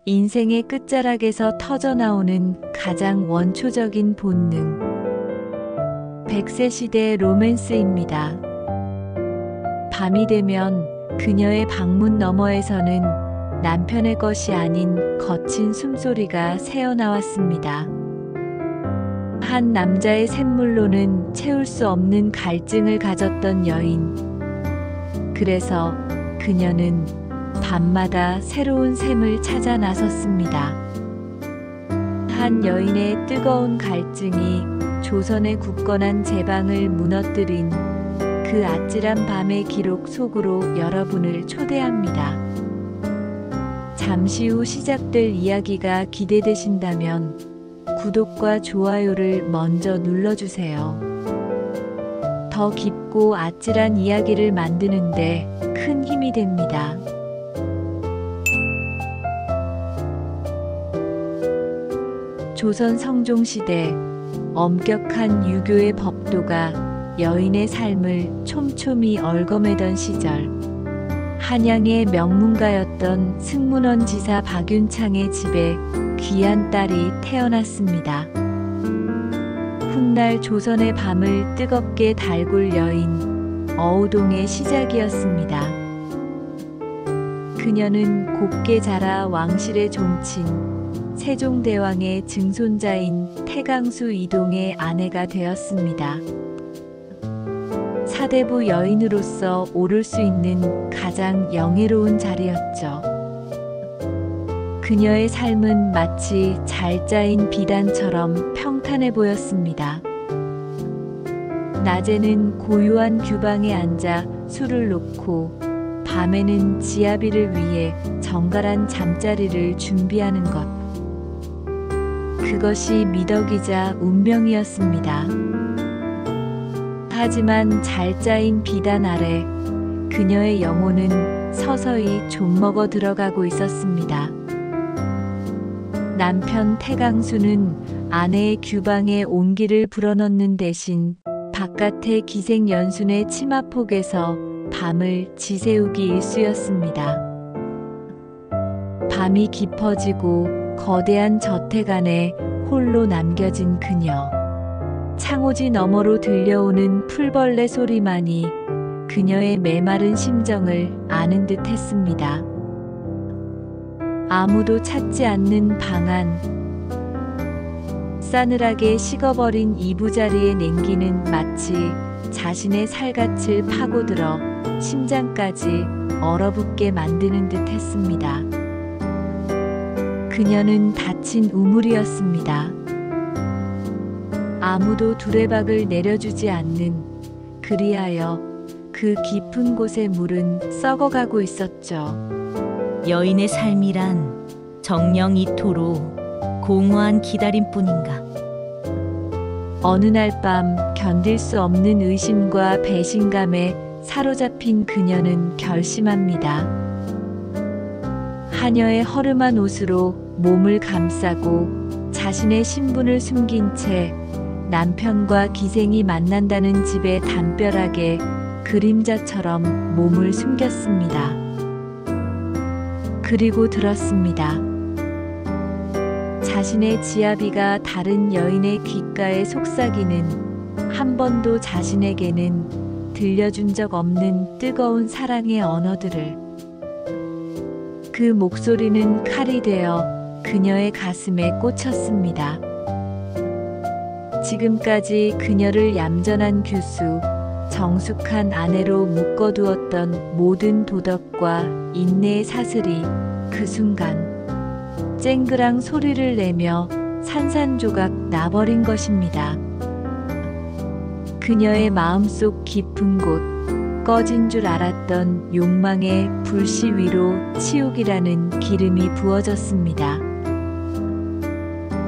인생의 끝자락에서 터져나오는 가장 원초적인 본능. 100세 시대의 로맨스입니다. 밤이 되면 그녀의 방문 너머에서는 남편의 것이 아닌 거친 숨소리가 새어나왔습니다. 한 남자의 샘물로는 채울 수 없는 갈증을 가졌던 여인. 그래서 그녀는 밤마다 새로운 샘을 찾아 나섰습니다. 한 여인의 뜨거운 갈증이 조선의 굳건한 제방을 무너뜨린 그 아찔한 밤의 기록 속으로 여러분을 초대합니다. 잠시 후 시작될 이야기가 기대되신다면 구독과 좋아요를 먼저 눌러주세요. 더 깊고 아찔한 이야기를 만드는데 큰 힘이 됩니다. 조선 성종시대 엄격한 유교의 법도가 여인의 삶을 촘촘히 얽어매던 시절, 한양의 명문가였던 승문원 지사 박윤창의 집에 귀한 딸이 태어났습니다. 훗날 조선의 밤을 뜨겁게 달굴 여인 어우동의 시작이었습니다. 그녀는 곱게 자라 왕실의 종친 세종대왕의 증손자인 태강수 이동의 아내가 되었습니다. 사대부 여인으로서 오를 수 있는 가장 영예로운 자리였죠. 그녀의 삶은 마치 잘 짜인 비단처럼 평탄해 보였습니다. 낮에는 고요한 규방에 앉아 술을 놓고 밤에는 지아비를 위해 정갈한 잠자리를 준비하는 것. 그것이 미덕이자 운명이었습니다. 하지만 잘 짜인 비단 아래 그녀의 영혼은 서서히 좀먹어 들어가고 있었습니다. 남편 태강수는 아내의 규방에 온기를 불어넣는 대신 바깥의 기생연순의 치마폭에서 밤을 지새우기 일쑤였습니다. 밤이 깊어지고 거대한 저택 안에 홀로 남겨진 그녀. 창호지 너머로 들려오는 풀벌레 소리만이 그녀의 메마른 심정을 아는 듯 했습니다. 아무도 찾지 않는 방 안. 싸늘하게 식어버린 이부자리의 냉기는 마치 자신의 살갗을 파고들어 심장까지 얼어붙게 만드는 듯 했습니다. 그녀는 닫힌 우물이었습니다. 아무도 두레박을 내려주지 않는, 그리하여 그 깊은 곳의 물은 썩어가고 있었죠. 여인의 삶이란 정령 이토록 공허한 기다림뿐인가. 어느 날 밤 견딜 수 없는 의심과 배신감에 사로잡힌 그녀는 결심합니다. 하녀의 허름한 옷으로 몸을 감싸고 자신의 신분을 숨긴 채 남편과 기생이 만난다는 집에 담벼락에 그림자처럼 몸을 숨겼습니다. 그리고 들었습니다. 자신의 지아비가 다른 여인의 귓가에 속삭이는, 한 번도 자신에게는 들려준 적 없는 뜨거운 사랑의 언어들을. 그 목소리는 칼이 되어 그녀의 가슴에 꽂혔습니다. 지금까지 그녀를 얌전한 교수, 정숙한 아내로 묶어두었던 모든 도덕과 인내의 사슬이 그 순간 쨍그랑 소리를 내며 산산조각 나버린 것입니다. 그녀의 마음속 깊은 곳, 꺼진 줄 알았던 욕망의 불씨 위로 치욕이라는 기름이 부어졌습니다.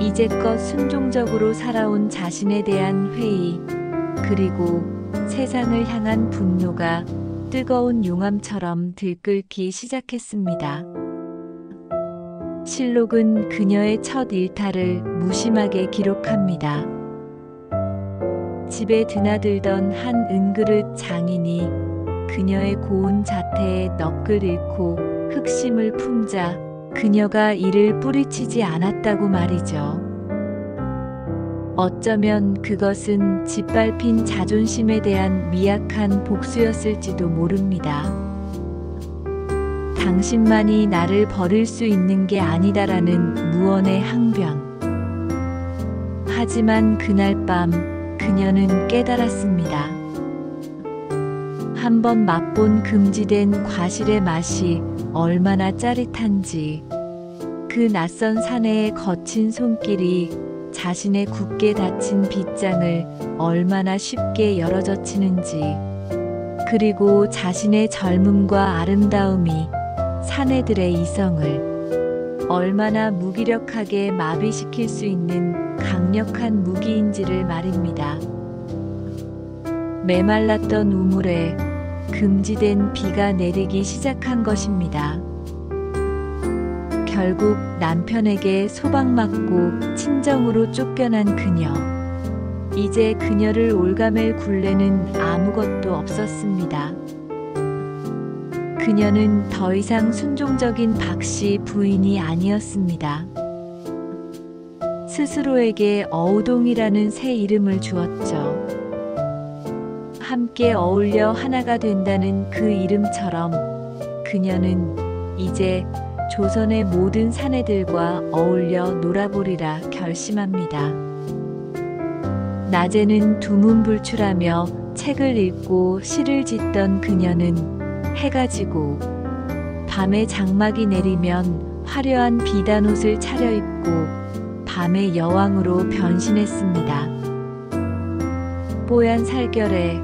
이제껏 순종적으로 살아온 자신에 대한 회의, 그리고 세상을 향한 분노가 뜨거운 용암처럼 들끓기 시작했습니다. 실록은 그녀의 첫 일탈을 무심하게 기록합니다. 집에 드나들던 한 은그릇 장인이 그녀의 고운 자태에 넋을 잃고 흑심을 품자 그녀가 이를 뿌리치지 않았다고 말이죠. 어쩌면 그것은 짓밟힌 자존심에 대한 미약한 복수였을지도 모릅니다. 당신만이 나를 버릴 수 있는 게 아니다라는 무언의 항변. 하지만 그날 밤 그녀는 깨달았습니다. 한번 맛본 금지된 과실의 맛이 얼마나 짜릿한지, 그 낯선 사내의 거친 손길이 자신의 굳게 닫힌 빗장을 얼마나 쉽게 열어젖히는지, 그리고 자신의 젊음과 아름다움이 사내들의 이성을 얼마나 무기력하게 마비시킬 수 있는 강력한 무기인지를 말입니다. 메말랐던 우물에 금지된 비가 내리기 시작한 것입니다. 결국 남편에게 소박맞고 친정으로 쫓겨난 그녀. 이제 그녀를 올가맬 굴레는 아무것도 없었습니다. 그녀는 더 이상 순종적인 박씨 부인이 아니었습니다. 스스로에게 어우동이라는 새 이름을 주었죠. 함께 어울려 하나가 된다는 그 이름처럼 그녀는 이제 조선의 모든 사내들과 어울려 놀아보리라 결심합니다. 낮에는 두문불출하며 책을 읽고 시를 짓던 그녀는 해가 지고 밤에 장막이 내리면 화려한 비단옷을 차려입고 밤의 여왕으로 변신했습니다. 뽀얀 살결에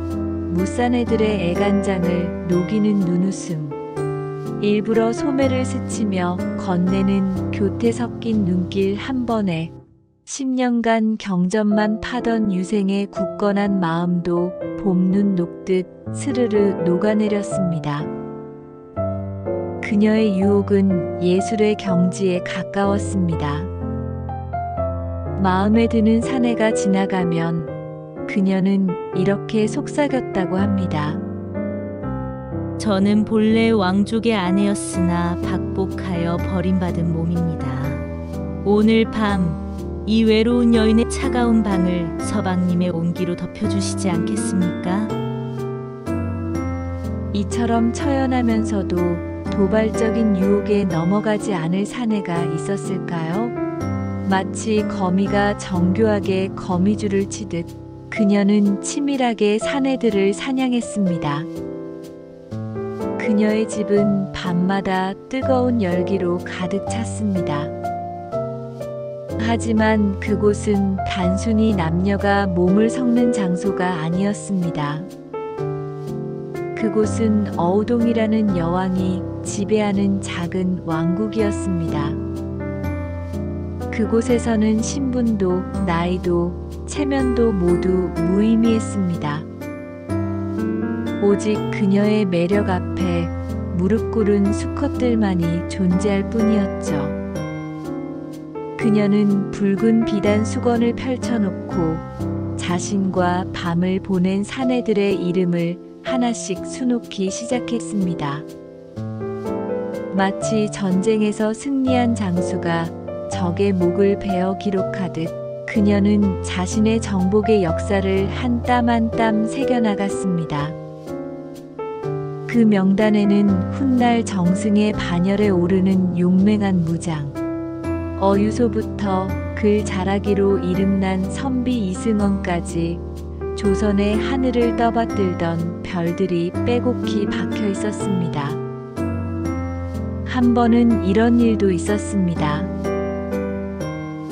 무사내들의 애간장을 녹이는 눈웃음, 일부러 소매를 스치며 건네는 교태 섞인 눈길 한 번에 10년간 경전만 파던 유생의 굳건한 마음도 봄눈 녹듯 스르르 녹아내렸습니다. 그녀의 유혹은 예술의 경지에 가까웠습니다. 마음에 드는 사내가 지나가면 그녀는 이렇게 속삭였다고 합니다. 저는 본래 왕족의 아내였으나 박복하여 버림받은 몸입니다. 오늘 밤 이 외로운 여인의 차가운 방을 서방님의 온기로 덮여주시지 않겠습니까? 이처럼 처연하면서도 도발적인 유혹에 넘어가지 않을 사내가 있었을까요? 마치 거미가 정교하게 거미줄을 치듯 그녀는 치밀하게 사내들을 사냥했습니다. 그녀의 집은 밤마다 뜨거운 열기로 가득 찼습니다. 하지만 그곳은 단순히 남녀가 몸을 섞는 장소가 아니었습니다. 그곳은 어우동이라는 여왕이 지배하는 작은 왕국이었습니다. 그곳에서는 신분도 나이도 체면도 모두 무의미했습니다. 오직 그녀의 매력 앞에 무릎 꿇은 수컷들만이 존재할 뿐이었죠. 그녀는 붉은 비단 수건을 펼쳐놓고 자신과 밤을 보낸 사내들의 이름을 하나씩 수놓기 시작했습니다. 마치 전쟁에서 승리한 장수가 적의 목을 베어 기록하듯 그녀는 자신의 정복의 역사를 한 땀 한 땀 새겨나갔습니다. 그 명단에는 훗날 정승의 반열에 오르는 용맹한 무장, 어유소부터 글 잘하기로 이름난 선비 이승원까지 조선의 하늘을 떠받들던 별들이 빼곡히 박혀 있었습니다. 한 번은 이런 일도 있었습니다.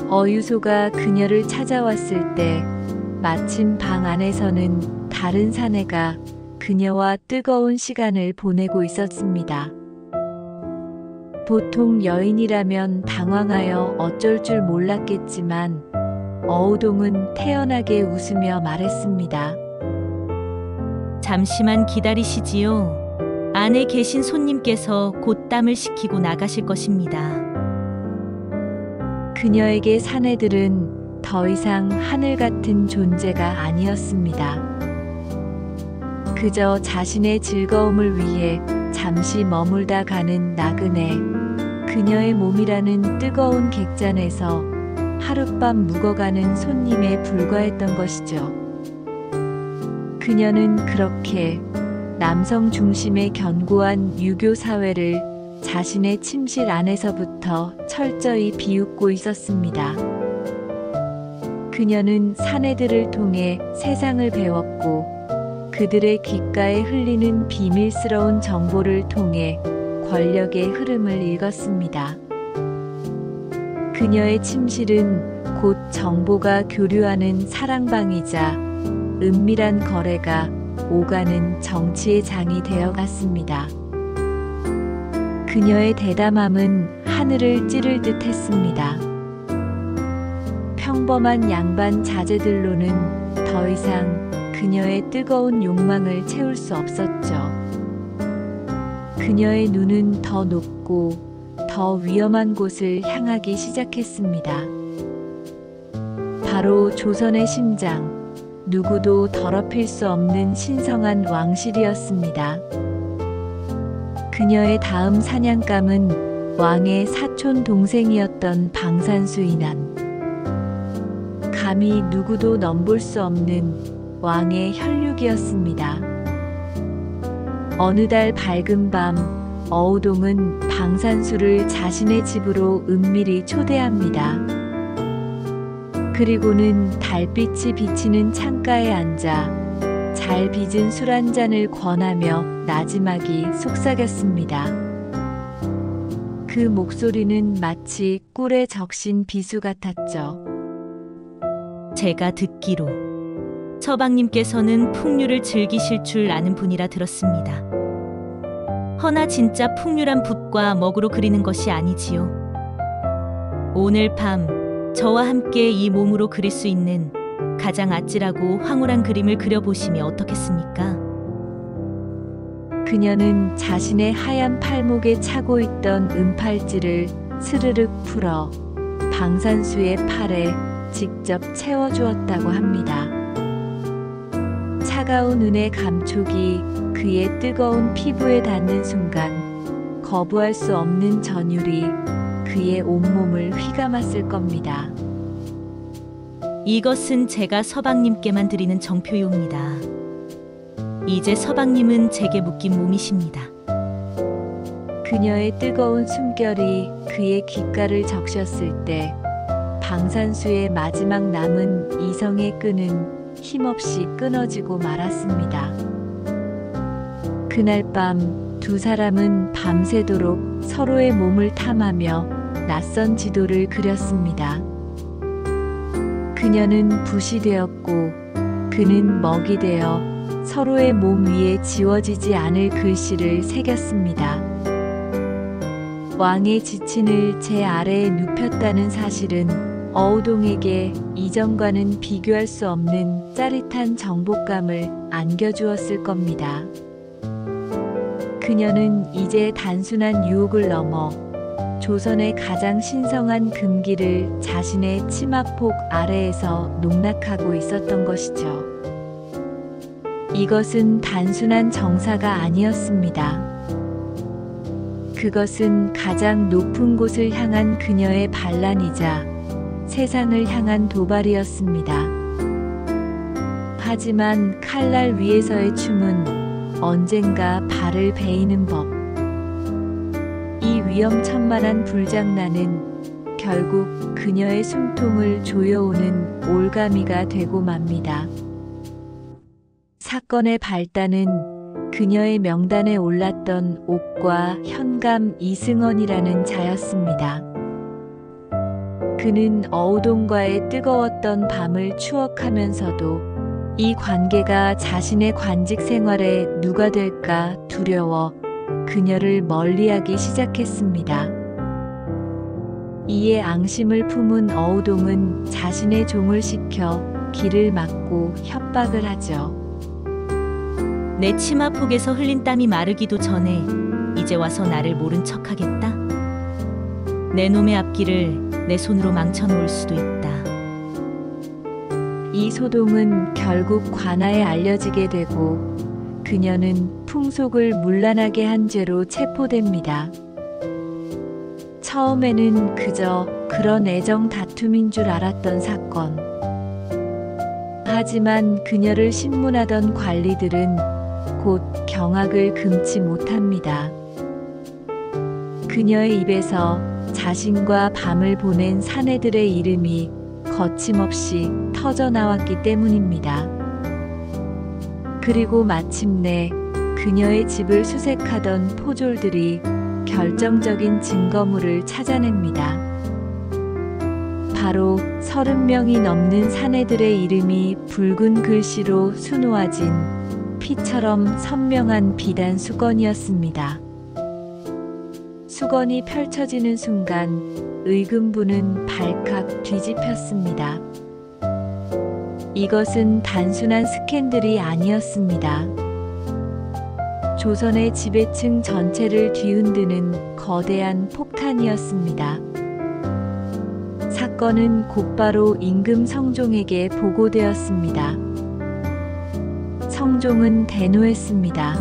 어유소가 그녀를 찾아왔을 때 마침 방 안에서는 다른 사내가 그녀와 뜨거운 시간을 보내고 있었습니다. 보통 여인이라면 당황하여 어쩔 줄 몰랐겠지만 어우동은 태연하게 웃으며 말했습니다. 잠시만 기다리시지요. 안에 계신 손님께서 곧 땀을 식히고 나가실 것입니다. 그녀에게 사내들은 더 이상 하늘 같은 존재가 아니었습니다. 그저 자신의 즐거움을 위해 잠시 머물다 가는 나그네, 그 그녀의 몸이라는 뜨거운 객잔에서 하룻밤 묵어가는 손님에 불과했던 것이죠. 그녀는 그렇게 남성 중심의 견고한 유교 사회를 자신의 침실 안에서부터 철저히 비웃고 있었습니다. 그녀는 사내들을 통해 세상을 배웠고 그들의 귓가에 흘리는 비밀스러운 정보를 통해 권력의 흐름을 읽었습니다. 그녀의 침실은 곧 정보가 교류하는 사랑방이자 은밀한 거래가 오가는 정치의 장이 되어갔습니다. 그녀의 대담함은 하늘을 찌를 듯 했습니다. 평범한 양반 자제들로는 더 이상 그녀의 뜨거운 욕망을 채울 수 없었죠. 그녀의 눈은 더 높고 더 위험한 곳을 향하기 시작했습니다. 바로 조선의 심장, 누구도 더럽힐 수 없는 신성한 왕실이었습니다. 그녀의 다음 사냥감은 왕의 사촌 동생이었던 방산수 인한. 감히 누구도 넘볼 수 없는 왕의 혈육이었습니다. 어느 달 밝은 밤, 어우동은 방산수를 자신의 집으로 은밀히 초대합니다. 그리고는 달빛이 비치는 창가에 앉아 잘 빚은 술 한 잔을 권하며 나지막이 속삭였습니다. 그 목소리는 마치 꿀에 적신 비수 같았죠. 제가 듣기로 서방님께서는 풍류를 즐기실 줄 아는 분이라 들었습니다. 허나 진짜 풍류란 붓과 먹으로 그리는 것이 아니지요. 오늘 밤 저와 함께 이 몸으로 그릴 수 있는 가장 아찔하고 황홀한 그림을 그려보심이 어떻겠습니까? 그녀는 자신의 하얀 팔목에 차고 있던 은팔찌를 스르륵 풀어 방산수의 팔에 직접 채워주었다고 합니다. 차가운 은의 감촉이 그의 뜨거운 피부에 닿는 순간 거부할 수 없는 전율이 그의 온몸을 휘감았을 겁니다. 이것은 제가 서방님께만 드리는 정표요입니다. 이제 서방님은 제게 묶인 몸이십니다. 그녀의 뜨거운 숨결이 그의 귓가를 적셨을 때 방산수의 마지막 남은 이성의 끈은 힘없이 끊어지고 말았습니다. 그날 밤 두 사람은 밤새도록 서로의 몸을 탐하며 낯선 지도를 그렸습니다. 그녀는 붓이 되었고 그는 먹이 되어 서로의 몸 위에 지워지지 않을 글씨를 새겼습니다. 왕의 지친을 제 아래에 눕혔다는 사실은 어우동에게 이전과는 비교할 수 없는 짜릿한 정복감을 안겨주었을 겁니다. 그녀는 이제 단순한 유혹을 넘어 조선의 가장 신성한 금기를 자신의 치마폭 아래에서 농락하고 있었던 것이죠. 이것은 단순한 정사가 아니었습니다. 그것은 가장 높은 곳을 향한 그녀의 반란이자 세상을 향한 도발이었습니다. 하지만 칼날 위에서의 춤은 언젠가 발을 베이는 법. 이 위험천만한 불장난은 결국 그녀의 숨통을 조여오는 올가미가 되고 맙니다. 사건의 발단은 그녀의 명단에 올랐던 옥과 현감 이승원이라는 자였습니다. 그는 어우동과의 뜨거웠던 밤을 추억하면서도 이 관계가 자신의 관직 생활에 누가 될까 두려워 그녀를 멀리하기 시작했습니다. 이에 앙심을 품은 어우동은 자신의 종을 시켜 길을 막고 협박을 하죠. 내 치마폭에서 흘린 땀이 마르기도 전에 이제 와서 나를 모른 척하겠다. 내 놈의 앞길을 내 손으로 망쳐놓을 수도 있다. 이 소동은 결국 관아에 알려지게 되고 그녀는 풍속을 문란하게 한 죄로 체포됩니다. 처음에는 그저 그런 애정 다툼인 줄 알았던 사건. 하지만 그녀를 신문하던 관리들은 곧 경악을 금치 못합니다. 그녀의 입에서 자신과 밤을 보낸 사내들의 이름이 거침없이 터져 나왔기 때문입니다. 그리고 마침내 그녀의 집을 수색하던 포졸들이 결정적인 증거물을 찾아냅니다. 바로 30명이 넘는 사내들의 이름이 붉은 글씨로 수놓아진 피처럼 선명한 비단 수건이었습니다. 수건이 펼쳐지는 순간 의금부는 발칵 뒤집혔습니다. 이것은 단순한 스캔들이 아니었습니다. 조선의 지배층 전체를 뒤흔드는 거대한 폭탄이었습니다. 사건은 곧바로 임금 성종에게 보고되었습니다. 성종은 대노했습니다.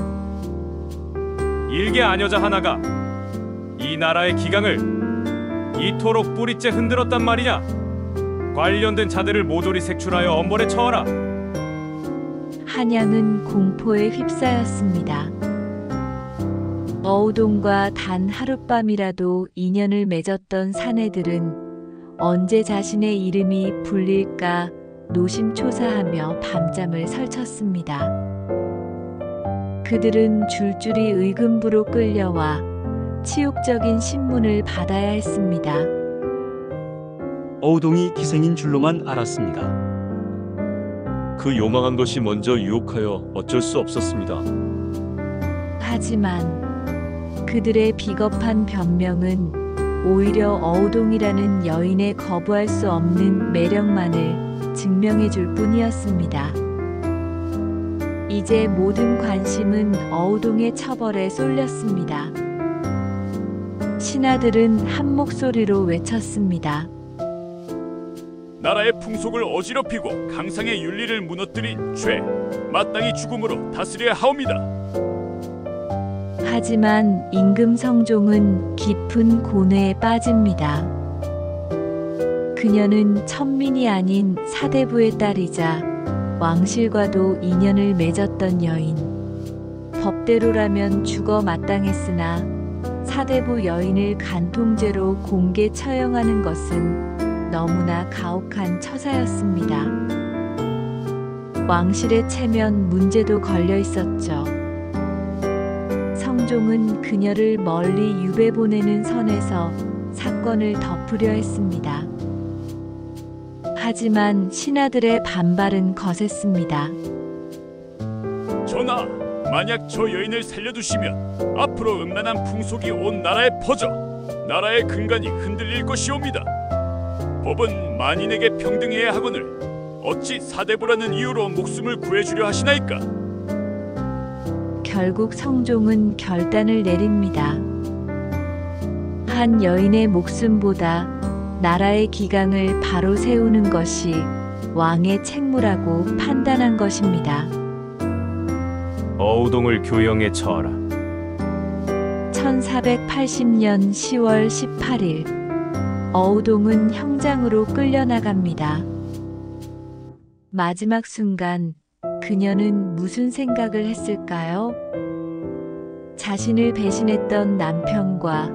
일개 아녀자 하나가 이 나라의 기강을 이토록 뿌리째 흔들었단 말이냐? 관련된 자들을 모조리 색출하여 엄벌에 처하라. 한양은 공포에 휩싸였습니다. 어우동과 단 하룻밤이라도 인연을 맺었던 사내들은 언제 자신의 이름이 불릴까 노심초사하며 밤잠을 설쳤습니다. 그들은 줄줄이 의금부로 끌려와 치욕적인 신문을 받아야 했습니다. 어우동이 기생인 줄로만 알았습니다. 그 요망한 것이 먼저 유혹하여 어쩔 수 없었습니다. 하지만 그들의 비겁한 변명은 오히려 어우동이라는 여인의 거부할 수 없는 매력만을 증명해 줄 뿐이었습니다. 이제 모든 관심은 어우동의 처벌에 쏠렸습니다. 신하들은 한 목소리로 외쳤습니다. 나라의 풍속을 어지럽히고 강상의 윤리를 무너뜨린 죄, 마땅히 죽음으로 다스려야 하옵니다. 하지만 임금 성종은 깊은 고뇌에 빠집니다. 그녀는 천민이 아닌 사대부의 딸이자 왕실과도 인연을 맺었던 여인. 법대로라면 죽어 마땅했으나 사대부 여인을 간통죄로 공개 처형하는 것은 너무나 가혹한 처사였습니다. 왕실의 체면 문제도 걸려 있었죠. 성종은 그녀를 멀리 유배 보내는 선에서 사건을 덮으려 했습니다. 하지만 신하들의 반발은 거셌습니다. 전하, 만약 저 여인을 살려두시면 앞으로 음란한 풍속이 온 나라에 퍼져 나라의 근간이 흔들릴 것이옵니다. 법은 만인에게 평등해야 하거늘 어찌 사대부라는 이유로 목숨을 구해주려 하시나이까? 결국 성종은 결단을 내립니다. 한 여인의 목숨보다 나라의 기강을 바로 세우는 것이 왕의 책무라고 판단한 것입니다. 어우동을 교형에 처하라. 1480년 10월 18일 어우동은 형장으로 끌려나갑니다. 마지막 순간 그녀는 무슨 생각을 했을까요? 자신을 배신했던 남편과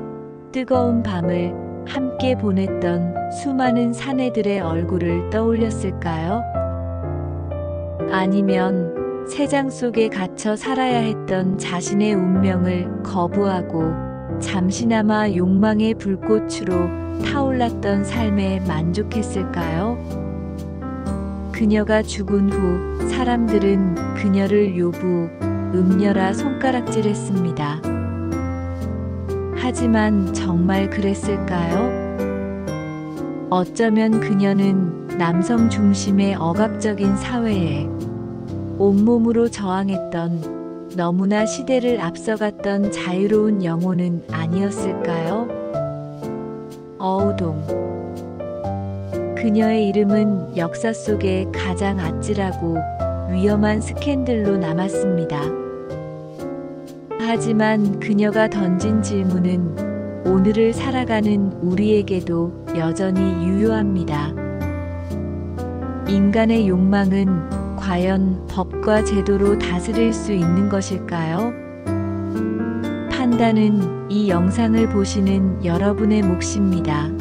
뜨거운 밤을 함께 보냈던 수많은 사내들의 얼굴을 떠올렸을까요? 아니면 세장 속에 갇혀 살아야 했던 자신의 운명을 거부하고 잠시나마 욕망의 불꽃으로 타올랐던 삶에 만족했을까요? 그녀가 죽은 후 사람들은 그녀를 요부, 음녀라 손가락질했습니다. 하지만 정말 그랬을까요? 어쩌면 그녀는 남성 중심의 억압적인 사회에 온몸으로 저항했던 너무나 시대를 앞서갔던 자유로운 영혼은 아니었을까요? 어우동. 그녀의 이름은 역사 속에 가장 아찔하고 위험한 스캔들로 남았습니다. 하지만 그녀가 던진 질문은 오늘을 살아가는 우리에게도 여전히 유효합니다. 인간의 욕망은 과연 법과 제도로 다스릴 수 있는 것일까요? 판단은 이 영상을 보시는 여러분의 몫입니다.